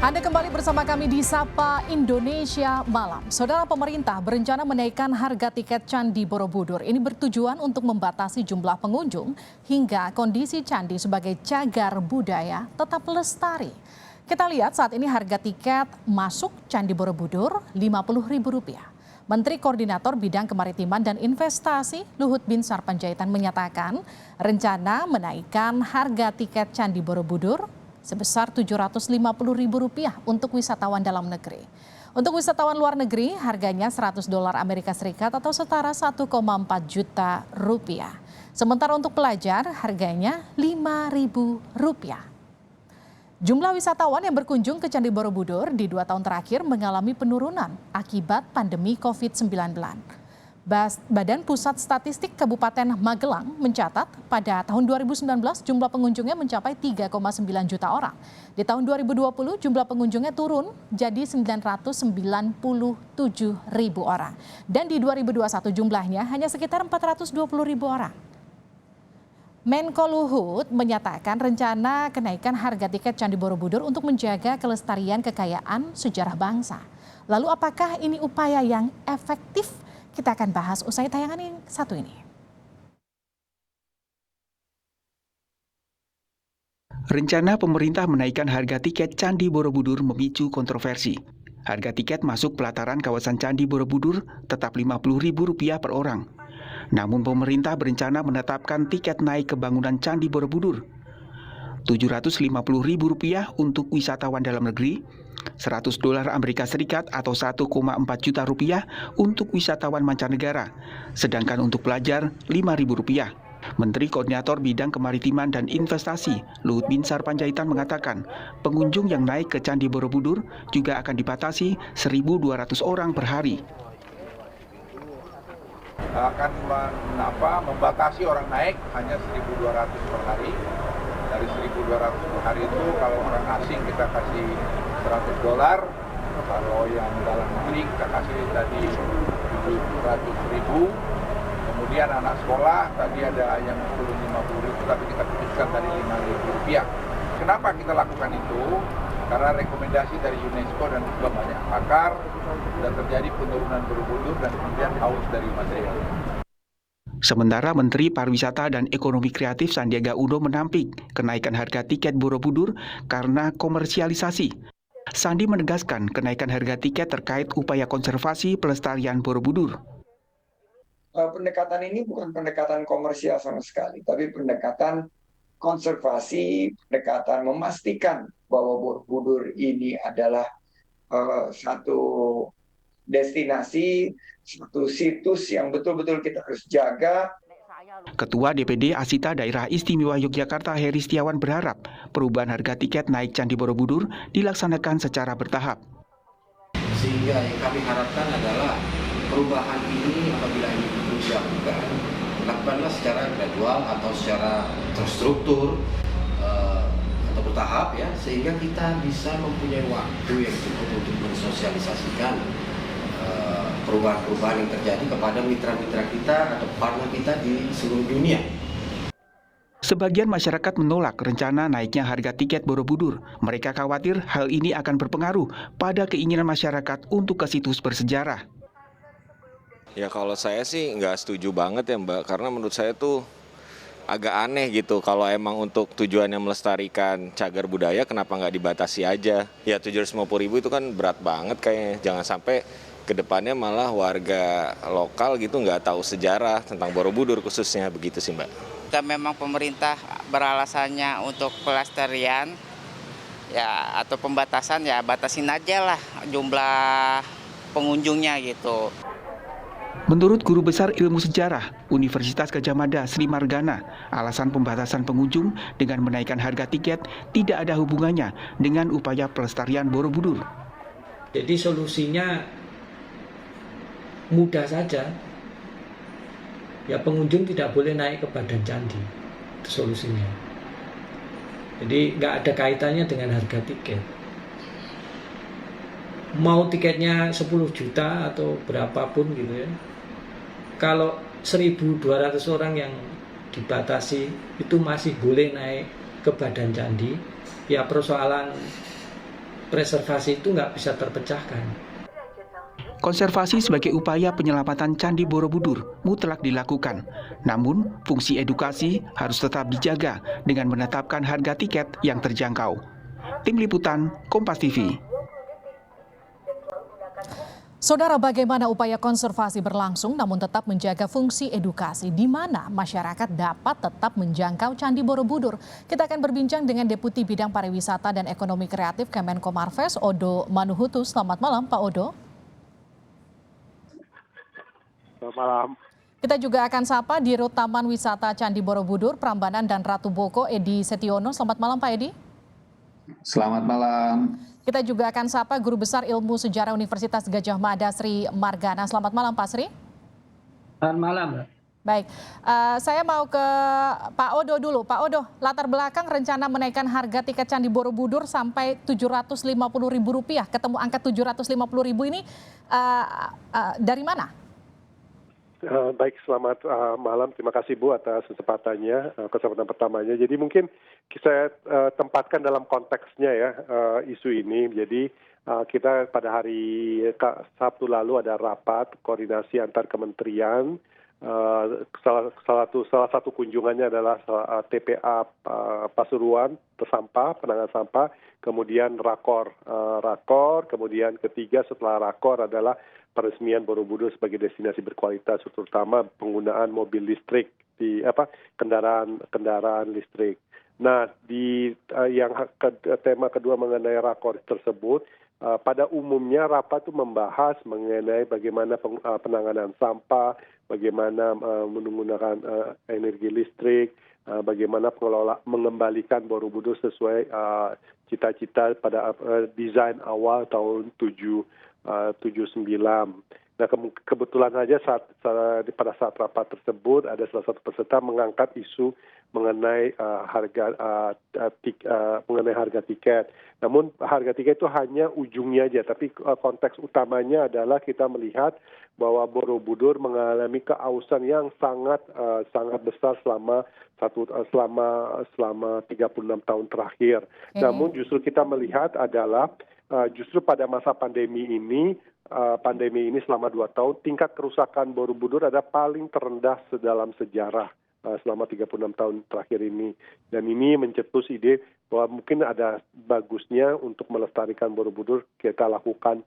Anda kembali bersama kami di Sapa Indonesia Malam. Saudara, pemerintah berencana menaikkan harga tiket Candi Borobudur. Ini bertujuan untuk membatasi jumlah pengunjung hingga kondisi candi sebagai cagar budaya tetap lestari. Kita lihat saat ini harga tiket masuk Candi Borobudur Rp50.000. Menteri Koordinator Bidang Kemaritiman dan Investasi Luhut Binsar Panjaitan menyatakan rencana menaikkan harga tiket Candi Borobudur sebesar Rp750.000 untuk wisatawan dalam negeri. Untuk wisatawan luar negeri, harganya $100 Amerika Serikat atau setara 1,4 juta rupiah. Sementara untuk pelajar, harganya Rp5.000. Jumlah wisatawan yang berkunjung ke Candi Borobudur di 2 tahun terakhir mengalami penurunan akibat pandemi COVID-19. Badan Pusat Statistik Kabupaten Magelang mencatat pada tahun 2019 jumlah pengunjungnya mencapai 3,9 juta orang. Di tahun 2020 jumlah pengunjungnya turun jadi 997.000 orang. Dan di 2021 jumlahnya hanya sekitar 420.000 orang. Menko Luhut menyatakan rencana kenaikan harga tiket Candi Borobudur untuk menjaga kelestarian kekayaan sejarah bangsa. Lalu apakah ini upaya yang efektif? Kita akan bahas usai tayangan yang satu ini. Rencana pemerintah menaikkan harga tiket Candi Borobudur memicu kontroversi. Harga tiket masuk pelataran kawasan Candi Borobudur tetap Rp50.000 per orang. Namun pemerintah berencana menetapkan tiket naik ke bangunan Candi Borobudur Rp750.000 untuk wisatawan dalam negeri, $100 Amerika Serikat atau 1,4 juta rupiah untuk wisatawan mancanegara, sedangkan untuk pelajar Rp5.000. Menteri Koordinator Bidang Kemaritiman dan Investasi Luhut Binsar Panjaitan mengatakan pengunjung yang naik ke Candi Borobudur juga akan dibatasi 1.200 orang per hari. Akan membatasi orang naik hanya 1.200 per hari. Dari 1.200 per hari itu kalau orang asing kita kasih $100, kalau yang dalam negeri kita kasih tadi 700.000. Kemudian anak sekolah tadi ada yang 50.000 tapi kita putuskan tadi Rp5.000. Kenapa kita lakukan itu? Karena rekomendasi dari UNESCO dan juga banyak pakar sudah terjadi penurunan Borobudur dan kemudian haus dari material. Sementara Menteri Pariwisata dan Ekonomi Kreatif Sandiaga Uno menampik kenaikan harga tiket Borobudur karena komersialisasi. Sandi menegaskan kenaikan harga tiket terkait upaya konservasi pelestarian Borobudur. Pendekatan ini bukan pendekatan komersial sama sekali, tapi pendekatan konservasi, pendekatan memastikan bahwa Borobudur ini adalah satu destinasi, satu situs yang betul-betul kita harus jaga. Ketua DPD Asita Daerah Istimewa Yogyakarta Heri Setiawan berharap perubahan harga tiket naik Candi Borobudur dilaksanakan secara bertahap. Sehingga yang kami harapkan adalah perubahan ini apabila ini dilakukan, lakukanlah secara gradual atau secara terstruktur atau bertahap ya, sehingga kita bisa mempunyai waktu yang cukup untuk mensosialisasikan perubahan-perubahan yang terjadi kepada mitra-mitra kita atau partner kita di seluruh dunia. Sebagian masyarakat menolak rencana naiknya harga tiket Borobudur. Mereka khawatir hal ini akan berpengaruh pada keinginan masyarakat untuk ke situs bersejarah. Ya kalau saya sih nggak setuju banget ya Mbak, karena menurut saya tuh agak aneh gitu. Kalau emang untuk tujuannya melestarikan cagar budaya, kenapa nggak dibatasi aja? Ya 750.000 itu kan berat banget kayaknya. Jangan sampai kedepannya malah warga lokal gitu nggak tahu sejarah tentang Borobudur khususnya, begitu sih Mbak. Jika memang pemerintah beralasannya untuk pelestarian ya atau pembatasan, ya batasin aja lah jumlah pengunjungnya gitu. Menurut Guru Besar Ilmu Sejarah Universitas Gadjah Mada Sri Margana, alasan pembatasan pengunjung dengan menaikkan harga tiket tidak ada hubungannya dengan upaya pelestarian Borobudur. Jadi solusinya mudah saja. Ya pengunjung tidak boleh naik ke badan candi. Itu solusinya. Jadi nggak ada kaitannya dengan harga tiket. Mau tiketnya 10 juta atau berapapun gitu ya. Kalau 1.200 orang yang dibatasi itu masih boleh naik ke badan candi, ya persoalan preservasi itu nggak bisa terpecahkan. Konservasi sebagai upaya penyelamatan Candi Borobudur mutlak dilakukan. Namun, fungsi edukasi harus tetap dijaga dengan menetapkan harga tiket yang terjangkau. Tim Liputan, Kompas TV. Saudara, bagaimana upaya konservasi berlangsung namun tetap menjaga fungsi edukasi di mana masyarakat dapat tetap menjangkau Candi Borobudur. Kita akan berbincang dengan Deputi Bidang Pariwisata dan Ekonomi Kreatif Kemenko Marves, Odo Manuhutu. Selamat malam, Pak Odo. Selamat malam. Kita juga akan sapa Dirut Taman Wisata Candi Borobudur, Prambanan dan Ratu Boko, Edi Setiono. Selamat malam, Pak Edi. Selamat malam. Kita juga akan sapa Guru Besar Ilmu Sejarah Universitas Gadjah Mada, Sri Margana. Selamat malam, Pak Sri. Selamat malam. Baik, saya mau ke Pak Odo dulu. Pak Odo, latar belakang rencana menaikkan harga tiket Candi Borobudur sampai Rp750.000, ketemu angka Rp750.000 ini dari mana? Baik, selamat malam. Terima kasih Bu atas kesempatan pertamanya. Jadi mungkin saya tempatkan dalam konteksnya ya isu ini. Jadi kita pada hari Sabtu lalu ada rapat koordinasi antar kementerian. Salah satu kunjungannya adalah TPA Pasuruan, Sampah, penanganan sampah, kemudian rakor, kemudian ketiga setelah rakor adalah peresmian Borobudur sebagai destinasi berkualitas, terutama penggunaan mobil listrik kendaraan listrik. Nah, di tema kedua mengenai rakor tersebut, pada umumnya rapat itu membahas mengenai bagaimana penanganan sampah, bagaimana menggunakan energi listrik, bagaimana mengembalikan Borobudur sesuai cita-cita pada desain awal tahun 79. Nah, kebetulan saja pada saat rapat tersebut ada salah satu peserta mengangkat isu mengenai harga tiket. Namun harga tiket itu hanya ujungnya aja, tapi konteks utamanya adalah kita melihat bahwa Borobudur mengalami keausan yang sangat besar selama 36 tahun terakhir. Namun justru kita melihat adalah justru pada masa pandemi ini selama 2 tahun, tingkat kerusakan Borobudur ada paling terendah dalam sejarah selama 36 tahun terakhir ini. Dan ini mencetus ide bahwa mungkin ada bagusnya untuk melestarikan Borobudur kita lakukan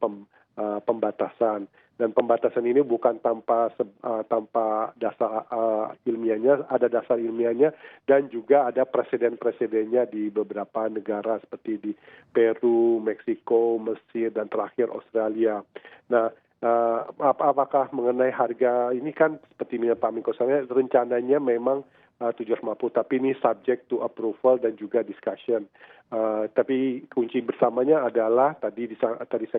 pembatasan. Dan pembatasan ini bukan tanpa dasar ilmiahnya, ada dasar ilmiahnya dan juga ada presiden-presidennya di beberapa negara seperti di Peru, Meksiko, Mesir, dan terakhir Australia. Nah, apakah mengenai harga ini kan seperti ini Pak Menko, rencananya memang 750, tapi ini subject to approval dan juga discussion. Tapi kunci bersamanya adalah tadi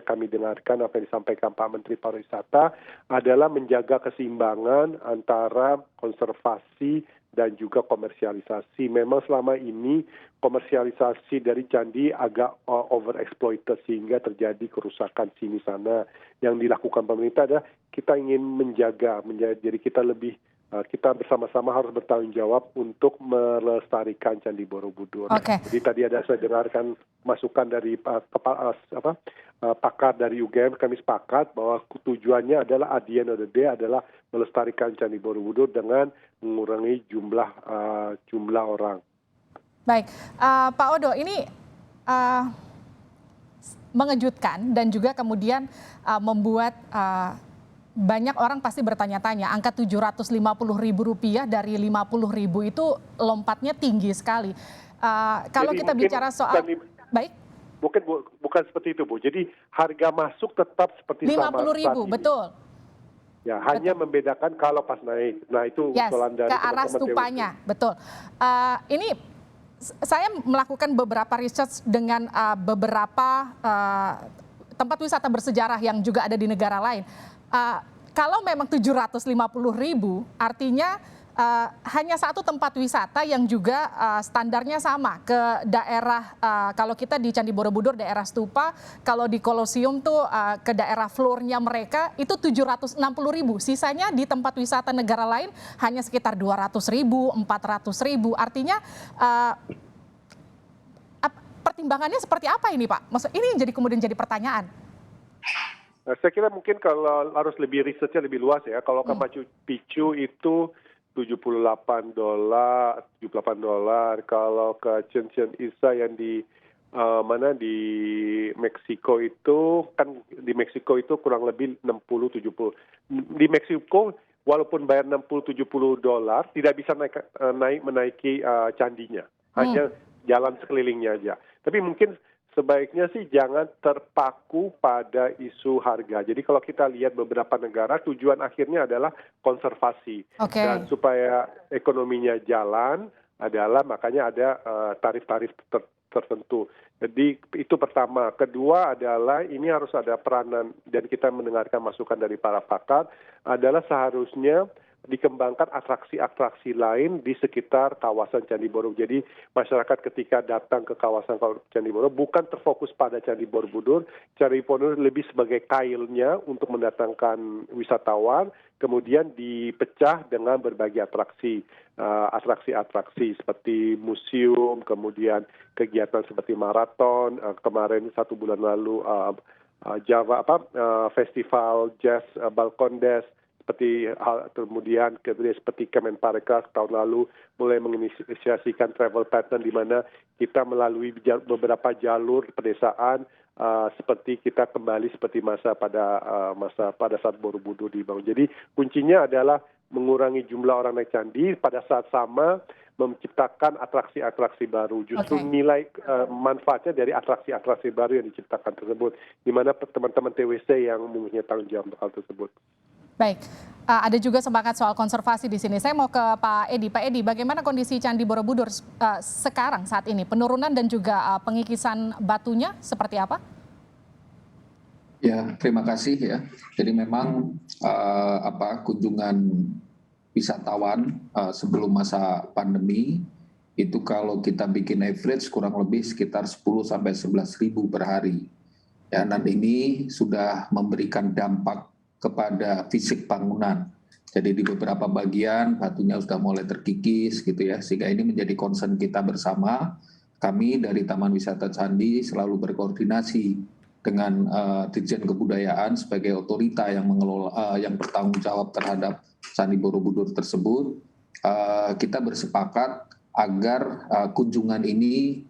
kami dengarkan apa yang disampaikan Pak Menteri Pariwisata adalah menjaga keseimbangan antara konservasi dan juga komersialisasi. Memang selama ini komersialisasi dari candi agak overexploited sehingga terjadi kerusakan sini sana. Yang dilakukan pemerintah adalah kita ingin menjaga jadi kita bersama-sama harus bertanggung jawab untuk melestarikan Candi Borobudur. Okay. Jadi tadi saya dengarkan masukan dari pakar dari UGM, kami sepakat bahwa tujuannya adalah at the end of the day adalah melestarikan Candi Borobudur dengan mengurangi jumlah orang. Baik, Pak Odo, ini mengejutkan dan juga kemudian membuat banyak orang pasti bertanya-tanya, angka Rp750.000 dari Rp50.000 itu lompatnya tinggi sekali. Kalau jadi kita bicara soal, baik? Bukan seperti itu, Bu. Jadi harga masuk tetap seperti sama Rp50.000, betul. Ya, hanya membedakan kalau pas naik. Nah, itu usulan dari ke arah stupanya, betul. Ini saya melakukan beberapa research dengan beberapa tempat wisata bersejarah yang juga ada di negara lain. Kalau memang Rp750.000, artinya hanya satu tempat wisata yang juga standarnya sama ke daerah, kalau kita di Candi Borobudur daerah stupa, kalau di Kolosium tuh ke daerah floornya mereka itu Rp760.000. Sisanya di tempat wisata negara lain hanya sekitar Rp200.000, Rp400.000. Artinya pertimbangannya seperti apa ini Pak? Maksud ini yang kemudian jadi pertanyaan. Saya kira mungkin kalau harus lebih risetnya lebih luas ya. Kalau ke Machu Picchu itu $78, kalau ke Chichen Itza yang di di Meksiko itu kan di Meksiko itu kurang lebih 60-70. Di Meksiko walaupun bayar $60-70 tidak bisa menaiki candinya, hanya jalan sekelilingnya aja. Tapi mungkin sebaiknya sih jangan terpaku pada isu harga. Jadi kalau kita lihat beberapa negara, tujuan akhirnya adalah konservasi. Dan supaya ekonominya jalan, makanya ada tarif-tarif tertentu. Jadi itu pertama. Kedua adalah ini harus ada peranan, dan kita mendengarkan masukan dari para pakar, adalah seharusnya dikembangkan atraksi-atraksi lain di sekitar kawasan Candi Borobudur. Jadi masyarakat ketika datang ke kawasan Candi Borobudur bukan terfokus pada Candi Borobudur. Candi Borobudur lebih sebagai kailnya untuk mendatangkan wisatawan, kemudian dipecah dengan berbagai atraksi seperti museum, kemudian kegiatan seperti maraton, kemarin 1 bulan lalu festival jazz Balkondes, kemudian seperti Kemenparekraf tahun lalu mulai menginisiasikan travel pattern di mana kita melalui beberapa jalur pedesaan seperti kita kembali seperti masa pada saat Borobudur dibangun. Jadi kuncinya adalah mengurangi jumlah orang naik candi, pada saat sama menciptakan atraksi-atraksi baru. Justru nilai manfaatnya dari atraksi-atraksi baru yang diciptakan tersebut, di mana teman-teman TWC yang mempunyai tanggung jawab hal tersebut. Baik, ada juga semangat soal konservasi di sini. Saya mau ke Pak Edi. Pak Edi, bagaimana kondisi Candi Borobudur sekarang saat ini? Penurunan dan juga pengikisan batunya seperti apa? Ya, terima kasih ya. Jadi memang kunjungan wisatawan sebelum masa pandemi itu kalau kita bikin average kurang lebih sekitar 10-11 ribu per hari. Ya, dan ini sudah memberikan dampak kepada fisik bangunan. Jadi di beberapa bagian batunya sudah mulai terkikis gitu ya, sehingga ini menjadi concern kita bersama. Kami dari Taman Wisata Candi selalu berkoordinasi dengan Dirjen Kebudayaan sebagai otorita yang mengelola, yang bertanggung jawab terhadap Candi Borobudur tersebut. Kita bersepakat agar kunjungan ini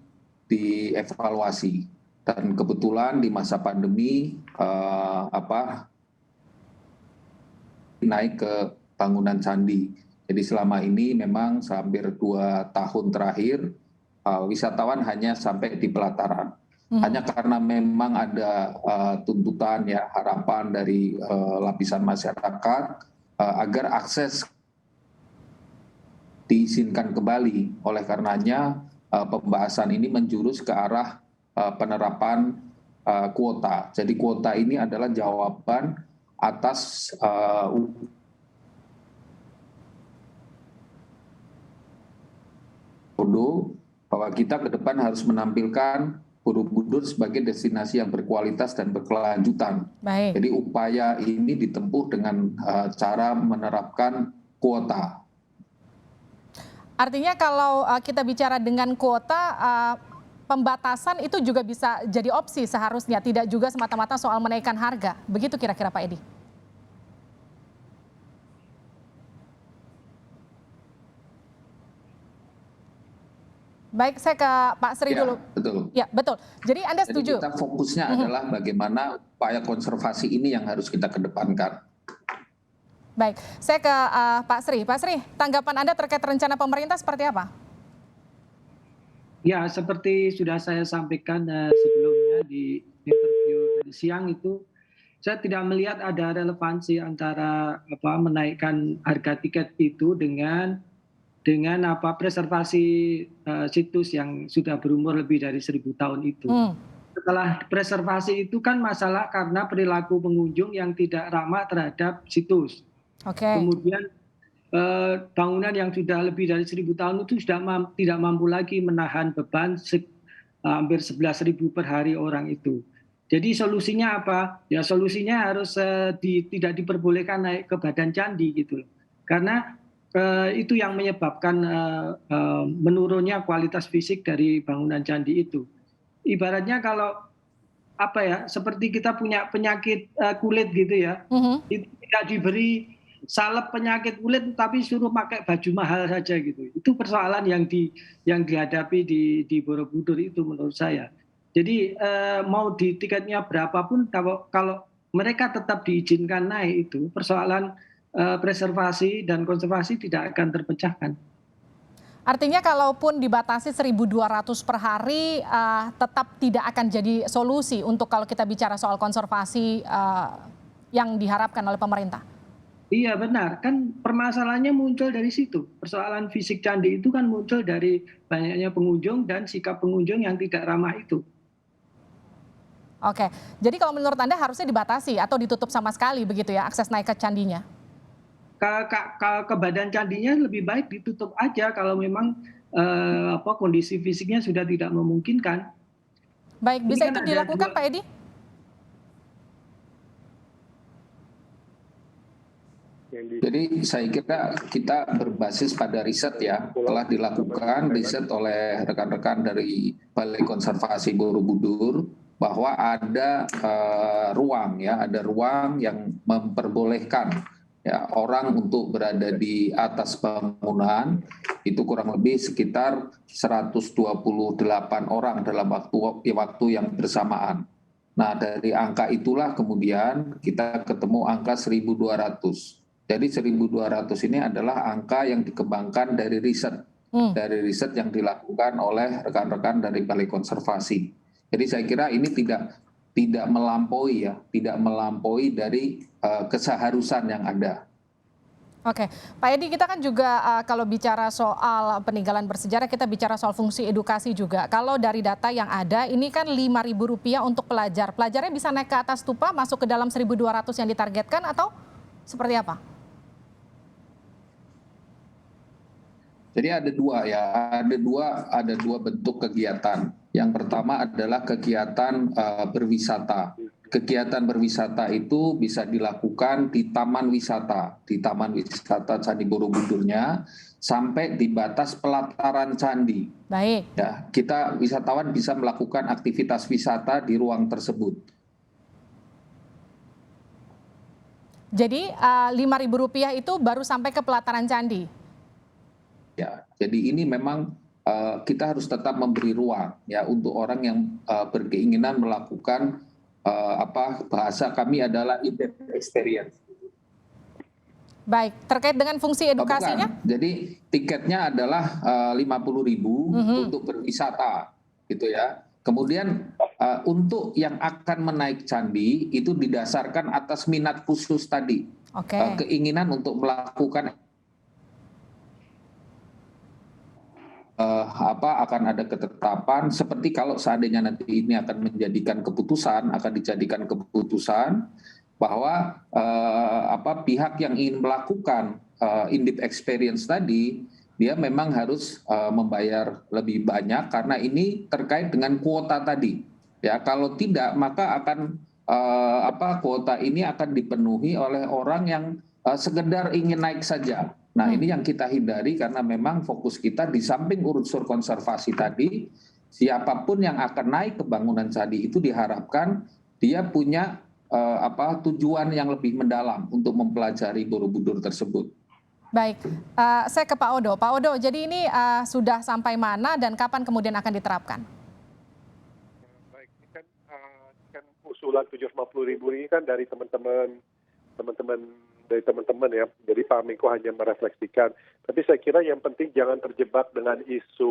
dievaluasi. Dan kebetulan di masa pandemi naik ke bangunan candi. Jadi selama ini memang hampir 2 tahun terakhir wisatawan hanya sampai di pelataran. Hanya karena memang ada tuntutan ya, harapan dari lapisan masyarakat agar akses diizinkan kembali. Oleh karenanya pembahasan ini menjurus ke arah penerapan kuota. Jadi kuota ini adalah jawaban atas bahwa kita ke depan harus menampilkan Borobudur sebagai destinasi yang berkualitas dan berkelanjutan. Baik. Jadi upaya ini ditempuh dengan cara menerapkan kuota. Artinya kalau kita bicara dengan kuota, pembatasan itu juga bisa jadi opsi seharusnya, tidak juga semata-mata soal menaikkan harga. Begitu kira-kira Pak Edi? Baik, saya ke Pak Sri dulu. Betul. Ya, betul. Jadi Anda setuju? Jadi kita fokusnya adalah bagaimana upaya konservasi ini yang harus kita kedepankan. Baik, saya ke Pak Sri. Pak Sri, tanggapan Anda terkait rencana pemerintah seperti apa? Ya, seperti sudah saya sampaikan sebelumnya di interview tadi siang itu, saya tidak melihat ada relevansi antara menaikkan harga tiket itu dengan preservasi situs yang sudah berumur lebih dari 1000 tahun itu. Setelah preservasi itu kan masalah karena perilaku pengunjung yang tidak ramah terhadap situs. Kemudian bangunan yang sudah lebih dari 1000 tahun itu sudah tidak mampu lagi menahan beban hampir 11.000 per hari orang itu. Jadi solusinya apa? Ya solusinya harus tidak diperbolehkan naik ke badan candi gitu. Karena itu yang menyebabkan menurunnya kualitas fisik dari bangunan candi itu. ibaratnya kalau apa ya, seperti kita punya penyakit kulit gitu ya, itu tidak diberi salep penyakit kulit tapi suruh pakai baju mahal saja gitu. Itu persoalan yang dihadapi di Borobudur itu menurut saya. Jadi mau di tiketnya berapapun kalau mereka tetap diizinkan naik, itu persoalan preservasi dan konservasi tidak akan terpecahkan. Artinya kalaupun dibatasi 1.200 per hari tetap tidak akan jadi solusi untuk kalau kita bicara soal konservasi yang diharapkan oleh pemerintah. Iya benar, kan permasalahannya muncul dari situ. Persoalan fisik candi itu kan muncul dari banyaknya pengunjung dan sikap pengunjung yang tidak ramah itu. Oke, jadi kalau menurut Anda harusnya dibatasi atau ditutup sama sekali begitu ya akses naik ke candinya? Ke badan candinya lebih baik ditutup aja kalau memang kondisi fisiknya sudah tidak memungkinkan. Baik, bisa itu dilakukan Pak Edi? Jadi saya kira kita berbasis pada riset ya, telah dilakukan riset oleh rekan-rekan dari Balai Konservasi Borobudur bahwa ada ruang yang memperbolehkan ya orang untuk berada di atas bangunan itu kurang lebih sekitar 128 orang dalam waktu yang bersamaan. Nah, dari angka itulah kemudian kita ketemu angka 1.200. Jadi 1.200 ini adalah angka yang dikembangkan dari riset yang dilakukan oleh rekan-rekan dari Balai Konservasi. Jadi saya kira ini tidak melampaui dari keseharusan yang ada. Oke, Pak Edi, kita kan juga kalau bicara soal peninggalan bersejarah, kita bicara soal fungsi edukasi juga. Kalau dari data yang ada, ini kan Rp5.000 untuk pelajar. Pelajarnya bisa naik ke atas stupa, masuk ke dalam 1.200 yang ditargetkan atau seperti apa? Jadi ada dua bentuk kegiatan. Yang pertama adalah kegiatan berwisata. Kegiatan berwisata itu bisa dilakukan di Taman Wisata Candi Borobudurnya sampai di batas pelataran candi. Baik. Ya, wisatawan bisa melakukan aktivitas wisata di ruang tersebut. Jadi Rp5.000 itu baru sampai ke pelataran candi. Ya, jadi ini memang kita harus tetap memberi ruang ya untuk orang yang berkeinginan melakukan bahasa kami adalah in-depth experience. Baik, terkait dengan fungsi edukasinya? Jadi tiketnya adalah 50.000 untuk berwisata, gitu ya. Kemudian untuk yang akan menaik candi itu didasarkan atas minat khusus tadi, keinginan untuk melakukan akan ada ketetapan seperti kalau seandainya nanti ini akan dijadikan keputusan bahwa pihak yang ingin melakukan in-depth experience tadi dia memang harus membayar lebih banyak karena ini terkait dengan kuota tadi ya. Kalau tidak maka akan kuota ini akan dipenuhi oleh orang yang sekedar ingin naik saja. Nah, ini yang kita hindari karena memang fokus kita di samping unsur konservasi tadi, siapapun yang akan naik ke bangunan candi itu diharapkan dia punya tujuan yang lebih mendalam untuk mempelajari Borobudur tersebut. Baik, saya ke Pak Odo. Pak Odo, jadi ini sudah sampai mana dan kapan kemudian akan diterapkan? Baik, ini kan usulan 750.000 ini kan dari teman-teman ya. Jadi Pak Menko hanya merefleksikan. Tapi saya kira yang penting jangan terjebak dengan isu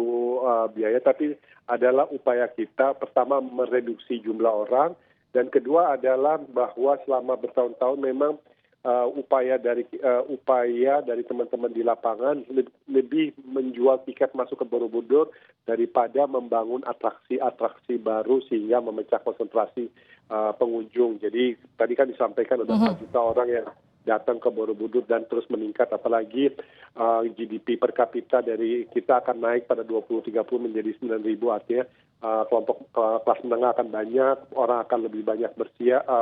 biaya, tapi adalah upaya kita pertama mereduksi jumlah orang, dan kedua adalah bahwa selama bertahun-tahun memang upaya dari teman-teman di lapangan lebih menjual tiket masuk ke Borobudur daripada membangun atraksi-atraksi baru sehingga memecah konsentrasi pengunjung. Jadi tadi kan disampaikan ada 4 juta orang yang datang ke Borobudur dan terus meningkat, apalagi GDP per kapita dari kita akan naik pada 2030 menjadi 9.000, artinya kelompok kelas menengah akan banyak, orang akan lebih banyak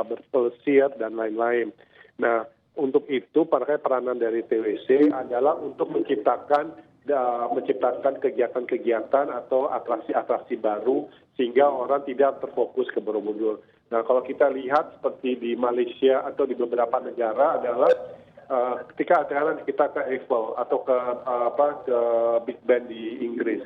berpelesir dan lain-lain. Nah, untuk itu peranan dari TWC adalah untuk menciptakan kegiatan-kegiatan atau atraksi-atraksi baru sehingga orang tidak terfokus ke Borobudur. Nah, kalau kita lihat seperti di Malaysia atau di beberapa negara adalah ketika kita ke Eiffel atau ke Big Ben di Inggris,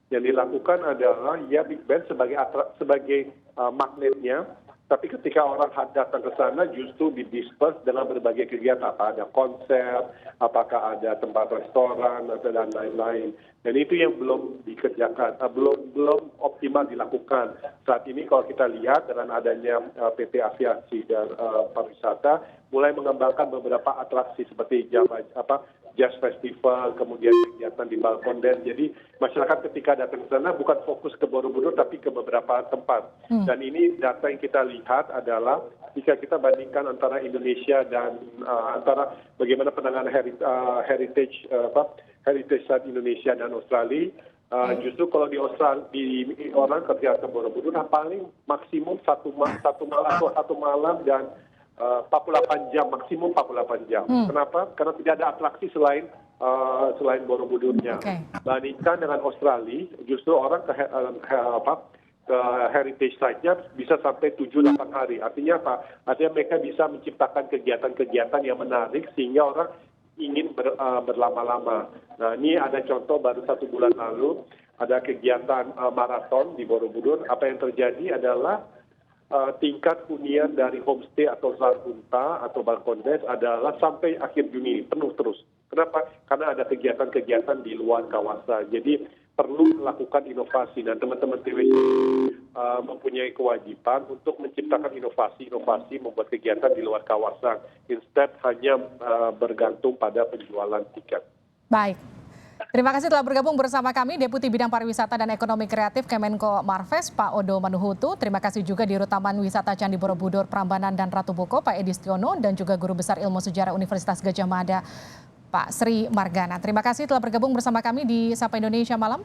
yang dilakukan adalah ya Big Ben sebagai magnetnya, tapi ketika orang datang ke sana justru didisperse dengan berbagai kegiatan, apa ada konser, apakah ada tempat restoran dan lain-lain. Dan itu yang belum dikerjakan, belum optimal dilakukan. Saat ini kalau kita lihat dengan adanya PT Aviasi dan Pariwisata mulai mengembangkan beberapa atraksi seperti Jazz Festival, kemudian kegiatan di balkon dan jadi masyarakat ketika datang ke sana bukan fokus ke Borobudur tapi ke beberapa tempat. Dan ini data yang kita lihat adalah jika kita bandingkan antara Indonesia dan antara bagaimana penanganan heritage site Indonesia dan Australia, justru kalau di Australia orang kerja ke Borobudur paling maksimum satu malam dan 48 jam, maksimum 48 jam. Kenapa? Karena tidak ada atraksi selain Borobudurnya. Bandingkan dengan Australia, justru orang ke heritage site-nya bisa sampai 7-8 hari. Artinya apa? Artinya mereka bisa menciptakan kegiatan-kegiatan yang menarik sehingga orang ingin berlama-lama. Nah, ini ada contoh baru 1 bulan lalu, ada kegiatan maraton di Borobudur. Apa yang terjadi adalah tingkat hunian dari homestay atau sarunta atau balkondes adalah sampai akhir Juni penuh terus. Kenapa? Karena ada kegiatan-kegiatan di luar kawasan. Jadi perlu melakukan inovasi dan teman-teman TWC mempunyai kewajiban untuk menciptakan inovasi membuat kegiatan di luar kawasan. Instead hanya bergantung pada penjualan tiket. Baik. Terima kasih telah bergabung bersama kami Deputi Bidang Pariwisata dan Ekonomi Kreatif Kemenko Marves, Pak Odo Manuhutu. Terima kasih juga Dirut Taman Wisata Candi Borobudur, Prambanan dan Ratu Boko, Pak Edi Stiono, dan juga Guru Besar Ilmu Sejarah Universitas Gadjah Mada, Pak Sri Margana. Terima kasih telah bergabung bersama kami di Sapa Indonesia Malam.